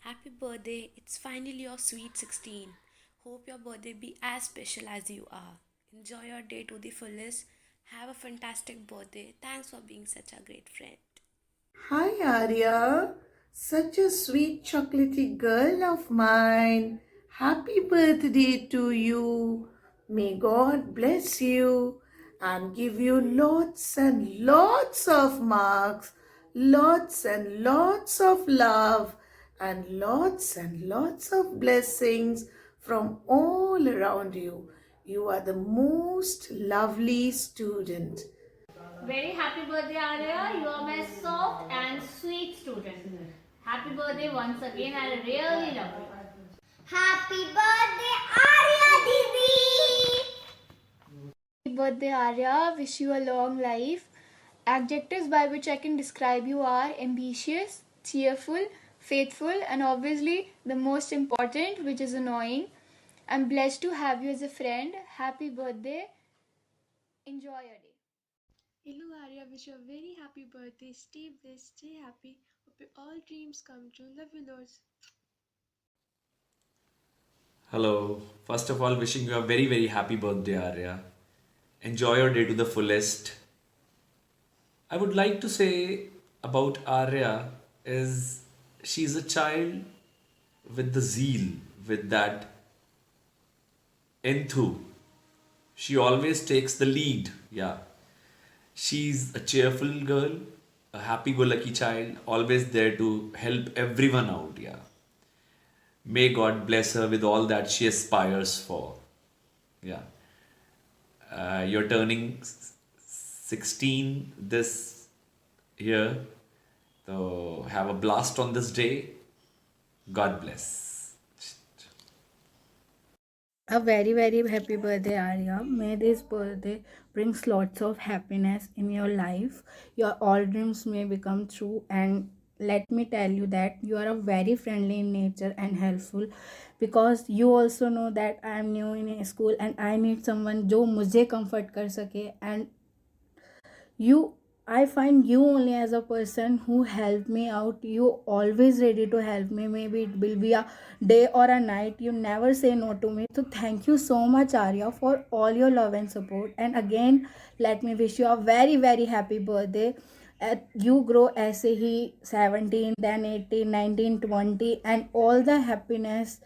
Happy birthday, it's finally your sweet 16. Hope your birthday be as special as you are. Enjoy your day to the fullest. Have a fantastic birthday. Thanks for being such a great friend. Hi Arya, such a sweet chocolatey girl of mine. Happy birthday to you. May God bless you and give you lots and lots of marks, lots and lots of love, and lots of blessings from all around you. You are the most lovely student. Very happy birthday, Arya. You are my soft and sweet student. Happy birthday once again. I really love you. Happy birthday, Arya Didi! Happy birthday, Arya. Wish you a long life. Adjectives by which I can describe you are ambitious, cheerful, faithful, and obviously the most important, which is annoying. I'm blessed to have you as a friend. Happy birthday. Enjoy your day. Hello Arya, wish you a very happy birthday. Stay blessed, stay happy. Hope your all dreams come true. Love you loads. Hello. First of all, wishing you a very, very happy birthday, Arya. Enjoy your day to the fullest. I would like to say about Arya is she's a child with the zeal, with that enthu. She always takes the lead. Yeah. She's a cheerful girl, a happy go lucky child, always there to help everyone out. Yeah. May God bless her with all that she aspires for. Yeah. You're turning 16 this year. So have a blast on this day. God bless. A very, very happy birthday, Arya. May this birthday brings lots of happiness in your life. Your all dreams may become true. And let me tell you that you are a very friendly in nature and helpful, because you also know that I am new in a school and I need someone जो मुझे comfort कर सके. And you, I find you only as a person who helped me out. You always ready to help me, maybe it will be a day or a night. You never say no to me. So thank you so much, Arya, for all your love and support. And again, let me wish you a very, very happy birthday. You grow ऐसे ही 17, then 18, 19, 20, and all the happiness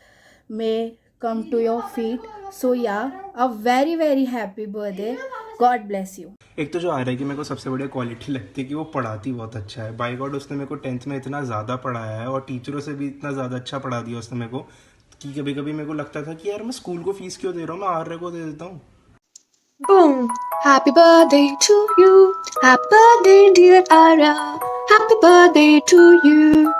may come to your feet. So yeah, a very, very happy birthday. God bless you. एक तो जो आ रहा है कि मेरे को सबसे बढ़िया क्वालिटी लगती है कि वो पढ़ाती बहुत अच्छा है। बाय गॉड उसने मेरे को टेंथ में इतना ज़्यादा पढ़ाया है और टीचरों से भी इतना ज़्यादा अच्छा पढ़ा दिया उसने मेरे को कि कभी कभी मेरे को लगता था कि यार मैं स्कूल को फीस क्यों दे रहा हूँ, मैं आर्य को दे देता हूँ। Boom! Happy birthday to you. Happy birthday, dear Arya. Happy birthday to you.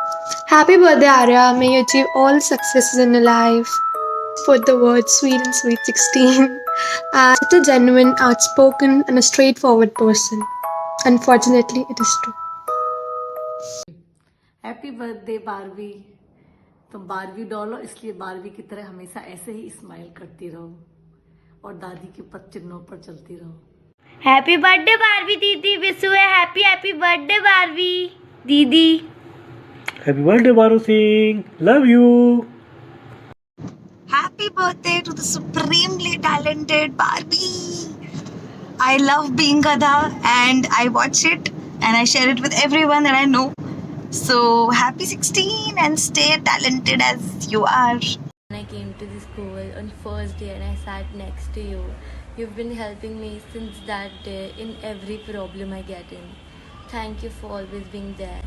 Happy birthday, Arya. May you achieve all successes in your life. Put the word sweet and sweet 16. Such a genuine, outspoken, and a straightforward person. Unfortunately, it is true. Happy birthday Barbie. तुम Barbie doll हो, इसलिए Barbie की तरह हमेशा ऐसे ही smile करती रहो और दादी के पद चिन्हों पर चलती रहो। हैप्पी बर्थडे बारबी दीदी। Wish you happy happy birthday Barbie दीदी। Happy birthday, Baru Singh. Love you. Happy birthday to the supremely talented Barbie. I love being Gadha and I watch it and I share it with everyone that I know. So happy 16 and stay talented as you are. When I came to the school on first day and I sat next to you, you've been helping me since that day in every problem I get in. Thank you for always being there.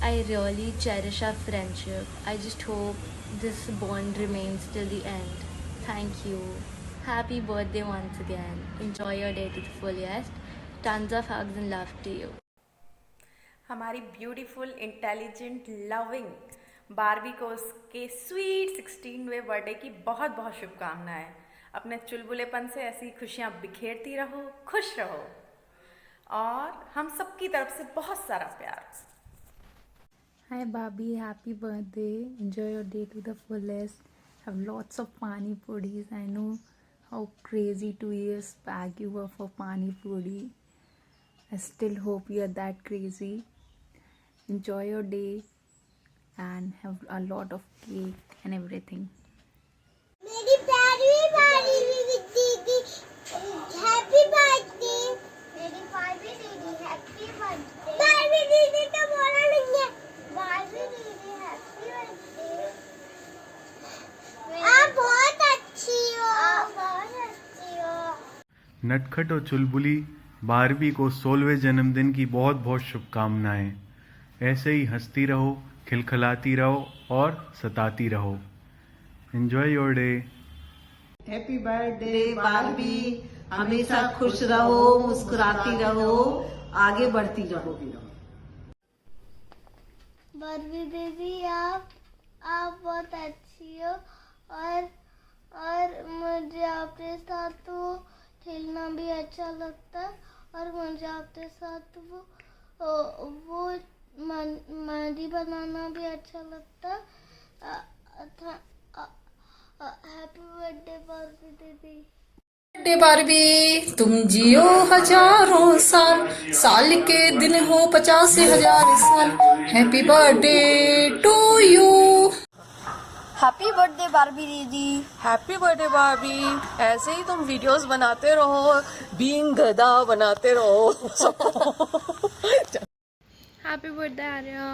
I really cherish our friendship. I just hope this bond remains till the end. Thank you. Happy birthday once again. Enjoy your day to the fullest. Tons of hugs and love to you. हमारी beautiful intelligent loving Barbie को उसके sweet 16वें birthday की बहुत बहुत शुभकामनाएं। अपने चुलबुलेपन से ऐसी खुशियां बिखेरती रहो, खुश रहो और हम सबकी तरफ से बहुत सारा प्यार। Hi Barbie, happy birthday. Enjoy your day to the fullest. Have lots of pani puris. I know how crazy 2 years back you were for pani puri. I still hope you are that crazy. Enjoy your day and have a lot of cake and everything. मेरी प्यारी बारहवीं दीदी happy birthday. मेरी बारहवीं दीदी happy birthday. बारहवीं दीदी तो बोला नहीं है। बारहवीं दीदी हैप्पी बर्थडे। आप बहुत अच्छी हो। आप बहुत अच्छी हो। नटखट और चुलबुली बारहवीं को 16वें जन्मदिन की बहुत बहुत शुभकामनाएं। ऐसे ही हंसती रहो, खिलखिलाती रहो और सताती रहो। Enjoy your day. Happy birthday Barbie, हमेशा खुश रहो, मुस्कुराती रहो, आगे बढ़ती रहो। बारहवीं दीदी आप बहुत अच्छी हो और मुझे आपके साथ तो खेलना भी अच्छा लगता है और मुझे आपके साथ वो मेहंदी बनाना भी अच्छा लगता है। हैप्पी बर्थडे बारबी दीदी। बर्थडे बारबी, तुम जियो हजारों साल, साल के दिन हो 50,000 साल। Happy birthday to you. Happy birthday Barbie दीदी। Happy birthday Barbie. ऐसे ही तुम वीडियोस बनाते रहो, बीइंग गधा बनाते रहो। Happy birthday Arya.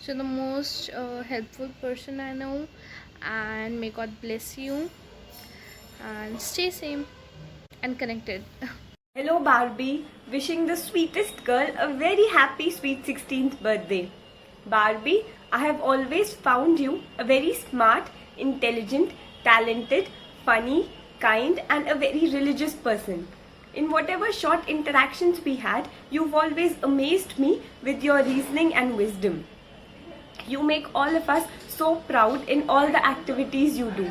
You're the most helpful person I know, and may God bless you and stay safe and connected. Hello Barbie, wishing the sweetest girl a very happy sweet 16th birthday. Barbie, I have always found you a very smart, intelligent, talented, funny, kind and a very religious person. In whatever short interactions we had, you've always amazed me with your reasoning and wisdom. You make all of us so proud in all the activities you do.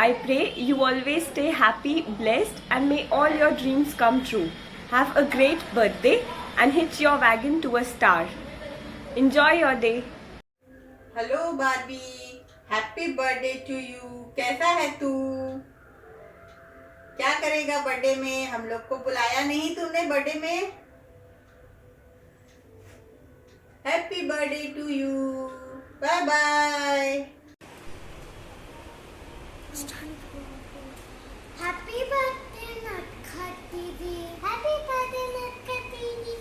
I pray you always stay happy, blessed and may all your dreams come true. Have a great birthday and hitch your wagon to a star. Enjoy your day. Hello Barbie, happy birthday to you. कैसा है तू? क्या करेगा birthday में? हम लोग को बुलाया नहीं तुमने बर्थडे में। Happy birthday to you. Bye bye. Happy birthday नटखट दीदी। हैप्पी बर्थडे नटखट दीदी।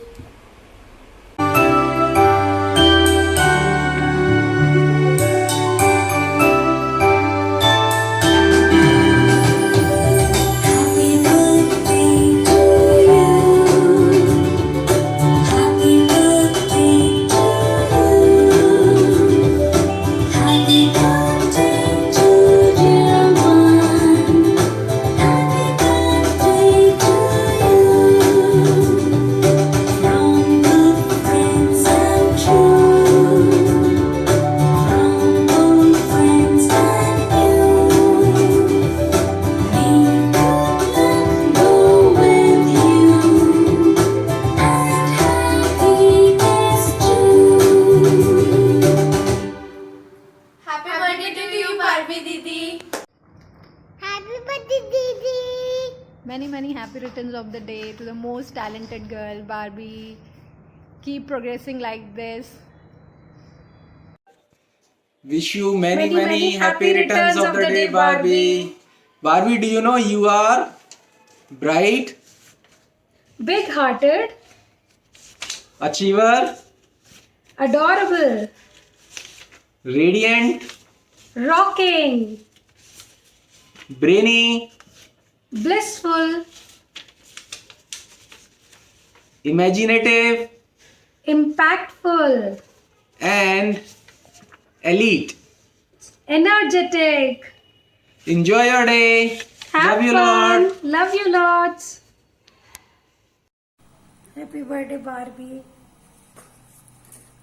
Many happy returns of the day to the most talented girl, Barbie. Keep progressing like this. Wish you many happy returns of the day, Barbie. Barbie, do you know you are bright, Big-hearted, achiever, adorable, radiant, rocking, brainy, blissful, imaginative, impactful, and elite. energetic. Enjoy your day. Have Love you, fun. Lord. Love you lots. Happy birthday Barbie.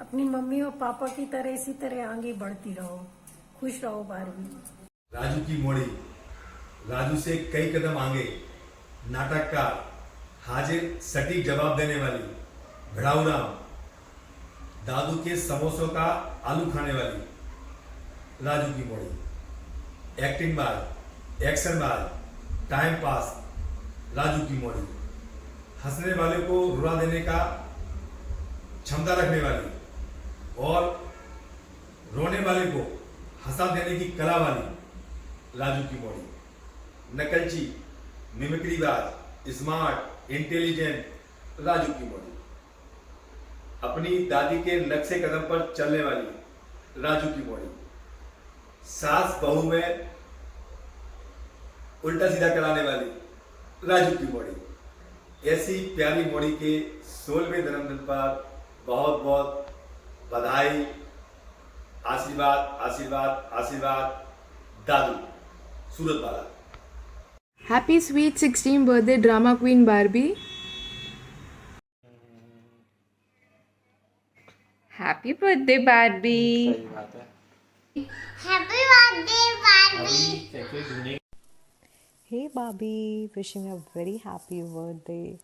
अपनी mummy और पापा की तरह इसी तरह आगे बढ़ती रहो, खुश रहो बारबी। राजू की मोड़ी, राजू से कई कदम आगे, नाटककार, हाजिर सटीक जवाब देने वाली, भिड़ाऊ राम, दादू के समोसों का आलू खाने वाली, राजू की मोड़ी, एक्टिंग बाज, एक्शन बाज, टाइम पास, राजू की मोड़ी, हंसने वाले को रुला देने का क्षमता रखने वाली और रोने वाले को हंसा देने की कला वाली राजू की मॉडी। नकलची, मिमिक्रीबाज, स्मार्ट, इंटेलिजेंट राजू की मॉडी। अपनी दादी के नक्शे कदम पर चलने वाली राजू की मॉडी। सास बहू में उल्टा सीधा कराने वाली राजू की मॉडी। ऐसी प्यारी मॉडी के 16वें जन्मदिन पर बहुत बहुत बधाई, आशीर्वाद आशीर्वाद आशीर्वाद। दादू, सूरत वाला। Happy sweet 16th birthday drama queen Barbie. Happy birthday Barbie. सही बात है। Happy birthday, Barbie. Hey Barbie, wishing you a very happy birthday.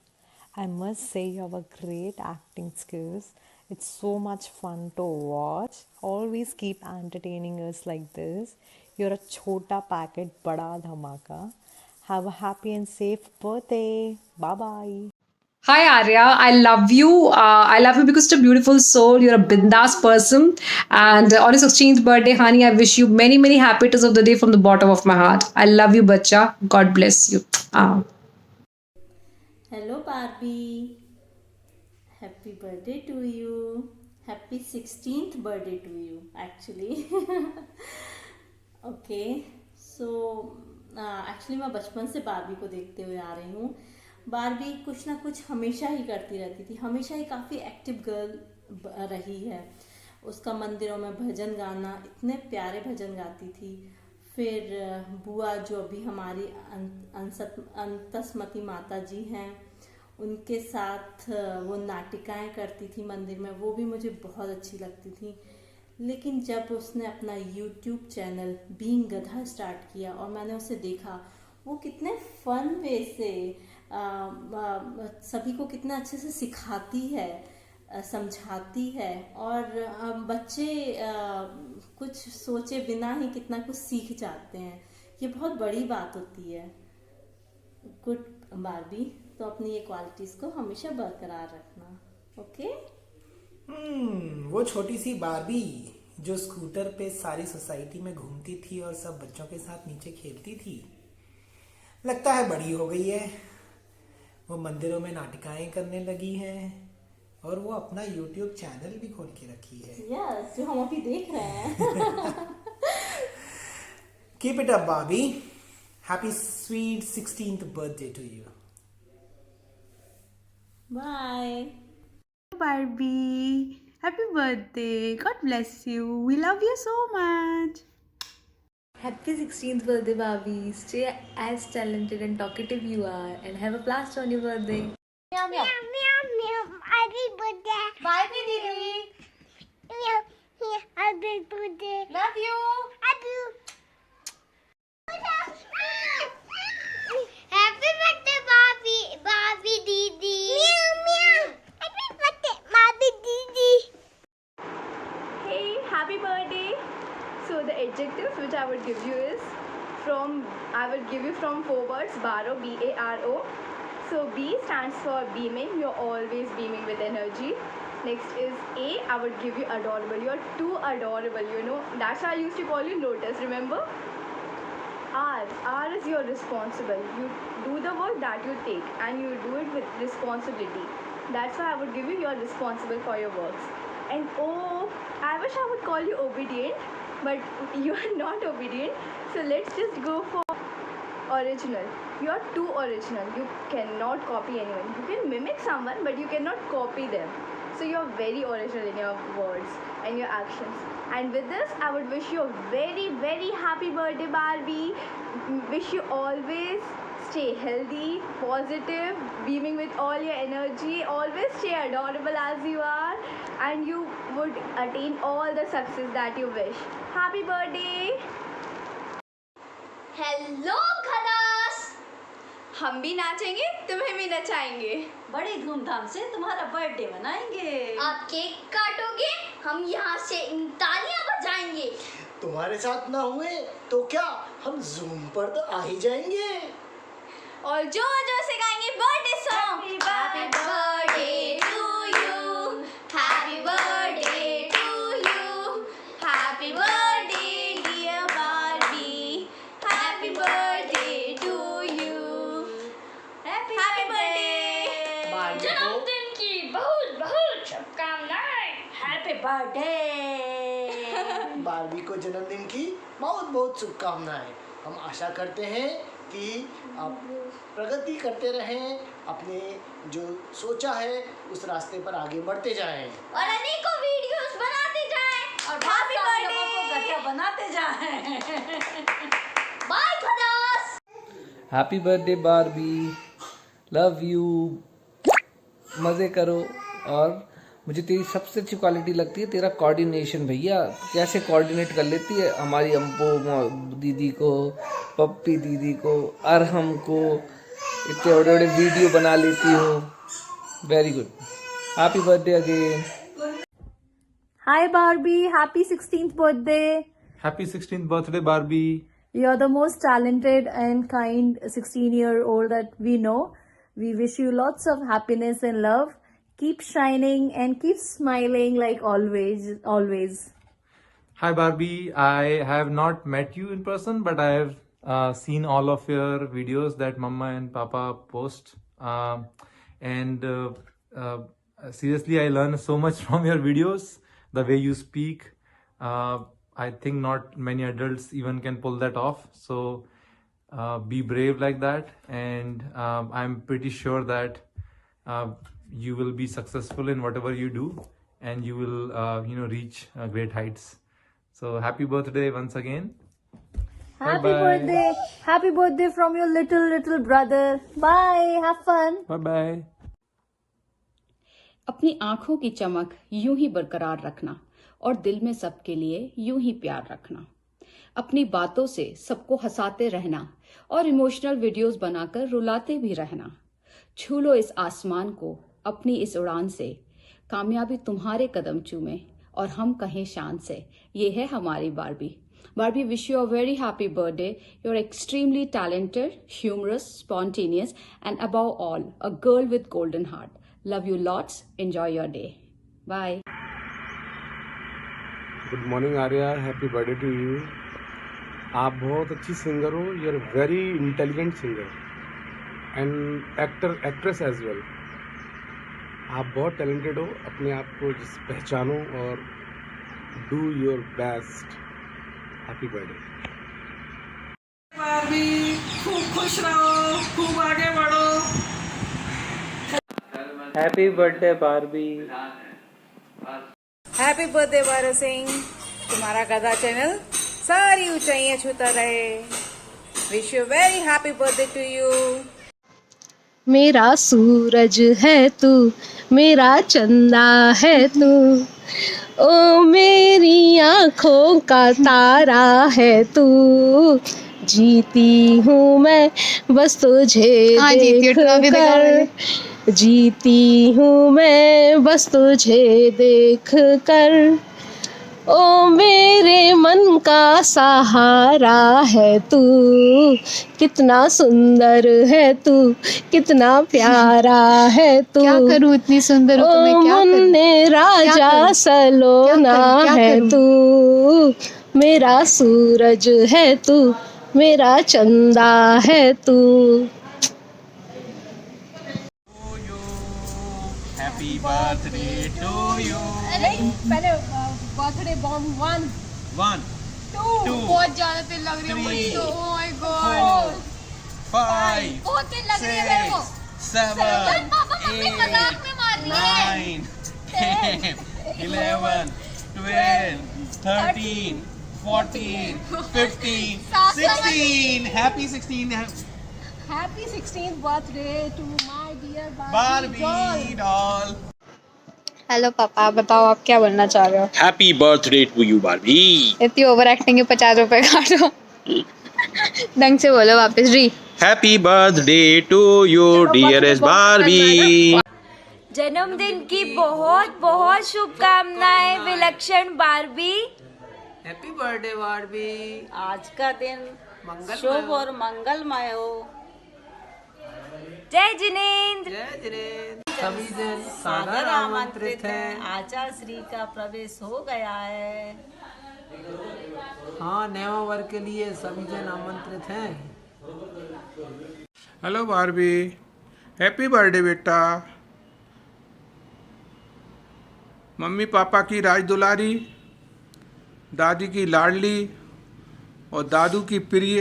I must say you have a great acting skills. It's so much fun to watch. Always keep entertaining us like this. You're a chota packet, bada dhamaka. Have a happy and safe birthday. Bye bye. Hi Arya, I love you. I love you because you're a beautiful soul. You're a bindas person. And on your 16th birthday, honey, I wish you many, many happy days of the day from the bottom of my heart. I love you, bacha. God bless you. Hello Barbie. Happy birthday to you. Happy 16th birthday to you actually. Okay. So actually मैं बचपन से Barbie को देखते हुए आ रही हूँ। Barbie कुछ ना कुछ हमेशा ही करती रहती थी, हमेशा ही काफ़ी एक्टिव गर्ल रही है। उसका मंदिरों में भजन गाना, इतने प्यारे भजन गाती थी। फिर बुआ जो अभी हमारी अंतस्मती माता जी हैं, उनके साथ वो नाटिकाएं करती थी मंदिर में, वो भी मुझे बहुत अच्छी लगती थी। लेकिन जब उसने अपना YouTube चैनल बीइंग गधा स्टार्ट किया और मैंने उसे देखा, वो कितने फन वे से सभी को कितना अच्छे से सिखाती है, समझाती है, और बच्चे कुछ सोचे बिना ही कितना कुछ सीख जाते हैं। ये बहुत बड़ी बात होती है। गुड बारबी, तो अपनी ये क्वालिटीज़ को हमेशा बरकरार रखना। ओके? वो छोटी सी बारबी जो स्कूटर पे सारी सोसाइटी में घूमती थी और सब बच्चों के साथ नीचे खेलती थी, लगता है बड़ी हो गई है। वो मंदिरों में नाटिकाएं करने लगी है और वो अपना YouTube चैनल भी खोल के रखी है। यस, जो हम अभी देख रहे हैं। Keep it up, Barbie. Happy sweet 16th birthday to you. Bye. Barbie, happy birthday. God bless you. We love you so much. Happy 16th birthday, Barbie. Stay as talented and talkative you are, and have a blast on your birthday. Meow meow meow meow. Happy birthday. Barbie didi. Meow meow. Happy birthday. Love you. Happy. Happy birthday, Barbie. Barbie didi. Meow meow. Happy birthday, Barbie didi. Hey, happy birthday. So the adjectives which I would give you is from 4 words. Baro, B-A-R-O. So B stands for beaming. You're always beaming with energy. Next is A. I would give you adorable. You're too adorable, you know. That's why I used to call you Lotus, remember? R is you're responsible. You do the work that you take and you do it with responsibility. That's why I would give you you're responsible for your works. And O, I wish I would call you obedient, but you are not obedient. So let's just go for original. You are too original. You cannot copy anyone. You can mimic someone, but you cannot copy them. So you're very original in your words and your actions. And with this, I would wish you a very, very happy birthday, Barbie. Wish you always stay healthy, positive, beaming with all your energy. Always stay adorable as you are, and you would attain all the success that you wish. Happy birthday! Hello खलास, हम भी नाचेंगे, तुम्हें भी नचाएंगे। बड़ी धूमधाम से तुम्हारा birthday मनाएंगे। आप केक काटोगे, हम यहाँ से तालियां बजाएंगे। तुम्हारे साथ ना हुए तो क्या, हम जूम पर तो आ ही जाएंगे। और जोर जोर से गाएंगे birthday song. Happy birthday to you, happy birthday to you, happy birthday. Barbie को जन्मदिन की बहुत बहुत शुभकामनाएं। हम आशा करते हैं कि आप प्रगति करते रहें, अपने जो सोचा है उस रास्ते पर आगे बढ़ते जाएं और अनेकों वीडियोस बनाते जाएं और हैप्पी बर्थडे को घटिया बनाते जाएं। बाय खदास। Happy birthday Barbie, love you, मज़े करो। और मुझे तेरी सबसे अच्छी क्वालिटी लगती है तेरा कोऑर्डिनेशन। भैया कैसे कोऑर्डिनेट कर लेती है हमारी अम्पो दीदी को, पप्पी दीदी को, अरहम को, इतने बड़े बड़े वीडियो बना लेती हो। Very good, happy birthday again. Hi Barbie, happy 16th birthday. Happy 16th birthday, Barbie. You're the most talented and kind 16-year-old that we know. We wish you lots of happiness and love. Keep shining and keep smiling like always, always. Hi, Barbie. I have not met you in person, but I have seen all of your videos that Mama and Papa post. Seriously, I learn so much from your videos. The way you speak, I think not many adults even can pull that off. So be brave like that, and I'm pretty sure that you will be successful in whatever you do, and you will reach great heights. So happy birthday once again. Happy Bye-bye. birthday. Happy birthday from your little brother. Bye. Have fun. Bye bye. अपनी आंखों की चमक यूं ही बरकरार रखना और दिल में सबके लिए यूं ही प्यार रखना। अपनी बातों से सबको हंसाते रहना और इमोशनल वीडियोस बनाकर रुलाते भी रहना। छू लो इस आसमान को अपनी इस उड़ान से, कामयाबी तुम्हारे कदम चूमे और हम कहें शान से, ये है हमारी Barbie. Barbie, wish you a very happy birthday. You're extremely talented, humorous, spontaneous, and above all, a girl with golden heart. Love you lots. Enjoy your day. Bye. Good morning Arya, happy birthday to you. आप बहुत अच्छी singer हो, you are very intelligent singer and actress as well. आप बहुत talented हो, अपने आप को पहचानो और do your best. Happy birthday Barbie, खूब खुश रहो, खूब आगे बढ़ो। Happy birthday Barbie. Happy birthday Baro Singh, तुम्हारा गधा चैनल सारी ऊंचाइयां छूता रहे। Wish you very happy birthday to you. मेरा सूरज है तू, मेरा चंदा है तू, ओ मेरी आँखों का तारा है तू। जीती हूँ मैं बस तुझे देख कर, जीती हूँ मैं बस तुझे देख कर, ओ मेरे मन का सहारा है तू। कितना सुंदर है तू, कितना प्यारा है तू। क्या करूं, इतनी सुंदर हो तो मैं क्या करूं? मुन्ने राजा सलोना है तू, मेरा सूरज है तू, मेरा चंदा है तू। Happy birthday to you. अरे पहले बर्थडे बॉम्ब 1 2 बहुत ज्यादा तेल लग रही है मुझे तो। ओह माय गॉड 5 बहुत तेल लग रही है मेरे को। 7 पापा मम्मी मजाक में मार रही है। 9 10 11 12 13 14 15 16 happy 16 Happy 16th birthday to my dear Barbie doll. Hello papa, बताओ आप क्या बनना चाह रहे हो? Happy birthday to you Barbie. इतनी ओवर एक्टिंग है, 50 रुपए काटो। ढंग से बोलो वापस री। Happy birthday to you dearest Barbie. जन्मदिन की बहुत बहुत शुभकामनाएं विलक्षण बारबी। Happy birthday Barbie. आज का दिन शुभ और मंगलमय हो। जय जिनेंद्र। जय जिनेंद्र। सभी जन सादर आमंत्रित हैं। आचार्य श्री का प्रवेश हो गया है। हाँ, नया वर्ग के लिए सभी जन आमंत्रित हैं। हेलो बारबी, हैप्पी बर्थडे बेटा। मम्मी पापा की राज दुलारी, दादी की लाडली और दादू की प्रिय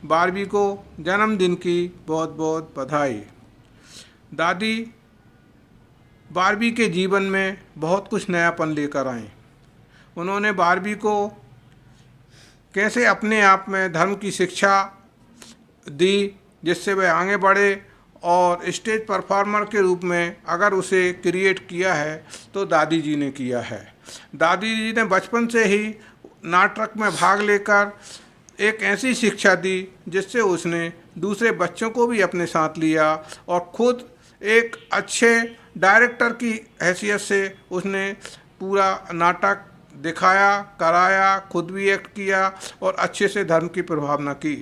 बारबी को जन्मदिन की बहुत बहुत बधाई। दादी बारबी के जीवन में बहुत कुछ नयापन लेकर आए। उन्होंने बारबी को कैसे अपने आप में धर्म की शिक्षा दी जिससे वह आगे बढ़े, और स्टेज परफॉर्मर के रूप में अगर उसे क्रिएट किया है तो दादी जी ने किया है। दादी जी ने बचपन से ही नाटक में भाग लेकर एक ऐसी शिक्षा दी जिससे उसने दूसरे बच्चों को भी अपने साथ लिया और खुद एक अच्छे डायरेक्टर की हैसियत से उसने पूरा नाटक दिखाया, कराया, खुद भी एक्ट किया और अच्छे से धर्म की प्रभावना की।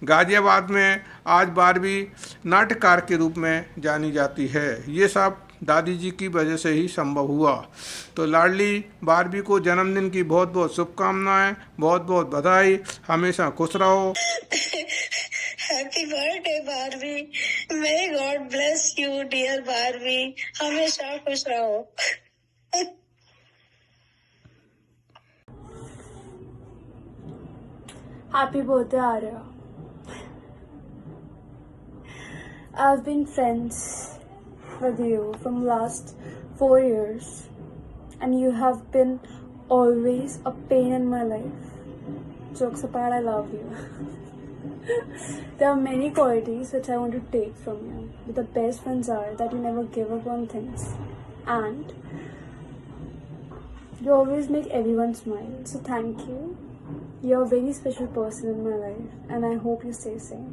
गाजियाबाद में आज बारबी नाट्यकार के रूप में जानी जाती है। ये सब दादी जी की वजह से ही संभव हुआ। तो लाडली बारबी को जन्मदिन की बहुत बहुत शुभकामनाएं, बहुत बहुत बधाई। हमेशा खुश रहो। Happy birthday Barbie, may God bless you dear Barbie, हमेशा खुश रहो। Happy birthday, Arya. I've been friends with you from last 4 years, and you have been always a pain in my life. Jokes apart, I love you. There are many qualities which I want to take from you, but the best ones are that you never give up on things, and you always make everyone smile. So thank you. You're a very special person in my life, and I hope you stay same.